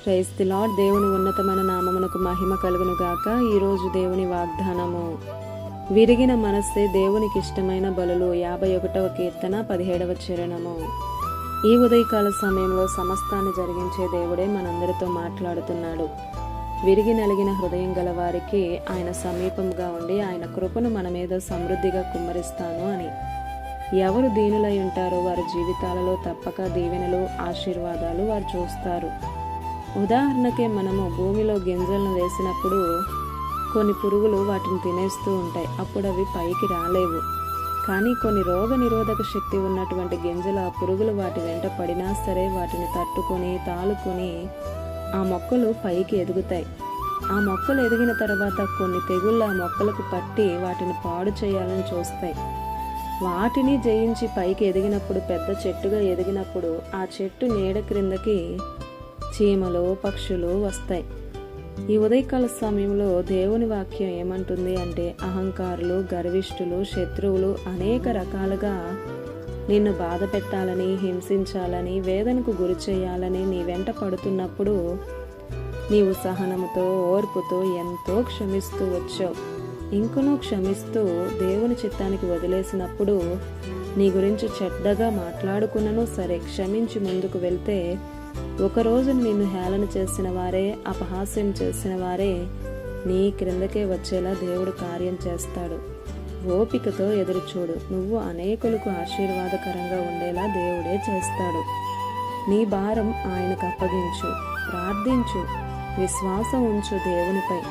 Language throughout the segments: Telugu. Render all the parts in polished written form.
Praise the lord. దేవుని ఉన్నతమైన నామమునకు మహిమ కలుగును గాక. ఈరోజు దేవుని వాగ్దానము, విరిగిన మనస్సే దేవునికి ఇష్టమైన బలులు. 51వ కీర్తన 17వ చరణము. ఈ ఉదయకాల సమయంలో సమస్తాన్ని జరిగించే దేవుడే మనందరితో మాట్లాడుతున్నాడు. విరిగి నలిగిన హృదయం గల వారికి ఆయన సమీపంగా ఉండి ఆయన కృపను మన మీద సమృద్ధిగా కుమ్మరిస్తాను అని. ఎవరు దీనులై ఉంటారో వారి జీవితాలలో తప్పక దీవెనలు, ఆశీర్వాదాలు వారు చూస్తారు. ఉదాహరణకే మనము భూమిలో గింజలను వేసినప్పుడు కొన్ని పురుగులు వాటిని తినేస్తూ ఉంటాయి. అప్పుడు అవి పైకి రాలేవు. కానీ కొన్ని రోగ నిరోధక శక్తి ఉన్నటువంటి గింజలు ఆ పురుగులు వాటి వెంట పడినా సరే వాటిని తట్టుకొని తాలుకొని ఆ మొక్కలు పైకి ఎదుగుతాయి. ఆ మొక్కలు ఎదిగిన తర్వాత కొన్ని తెగుళ్ళు ఆ మొక్కలకు పట్టి వాటిని పాడు చేయాలని చూస్తాయి. వాటిని జయించి పైకి ఎదిగినప్పుడు, పెద్ద చెట్టుగా ఎదిగినప్పుడు ఆ చెట్టు నీడ క్రిందకి చీమలు, పక్షులు వస్తాయి. ఈ ఉదయకాల సమయంలో దేవుని వాక్యం ఏమంటుంది అంటే, అహంకారులు, గర్విష్ఠులు, శత్రువులు అనేక రకాలుగా నిన్ను బాధ పెట్టాలని, హింసించాలని, వేదనకు గురి చేయాలని నీ వెంట పడుతున్నప్పుడు నీవు సహనముతో, ఓర్పుతో ఎంతో క్షమిస్తూ వచ్చావు. ఇంకనూ క్షమిస్తూ దేవుని చిత్తానికి వదిలేసినప్పుడు నీ గురించి చెడ్డగా మాట్లాడుకున్నను సరే క్షమించి ముందుకు వెళ్తే ఒకరోజు నిన్ను హేళన చేసిన వారే, అపహాస్యం చేసిన వారే నీ క్రిందకే వచ్చేలా దేవుడు కార్యం చేస్తాడు. ఓపికతో ఎదురుచూడు. నువ్వు అనేకులకు ఆశీర్వాదకరంగా ఉండేలా దేవుడే చేస్తాడు. నీ భారం ఆయనకు అప్పగించు, ప్రార్థించు, విశ్వాసం ఉంచు దేవునిపై.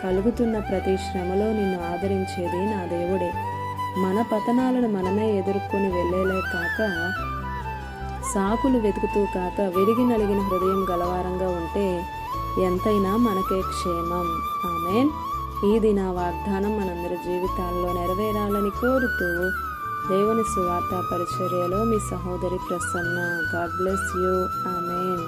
కలుగుతున్న ప్రతి శ్రమలో నిన్ను ఆదరించేది నా దేవుడే. మన పతనాలను మనమే ఎదుర్కొని వెళ్ళేలే కాక, సాకులు వెతుకుతూ కాక, విరిగి నలిగిన హృదయం గలవారంగా ఉంటే ఎంతైనా మనకే క్షేమం. ఆమేన్. ఇది నా వాగ్దానం మనందరి జీవితాల్లో నెరవేరాలని కోరుతూ దేవుని సువార్త పరిచర్యలో మీ సహోదరి Prasanna. God bless you. Amen.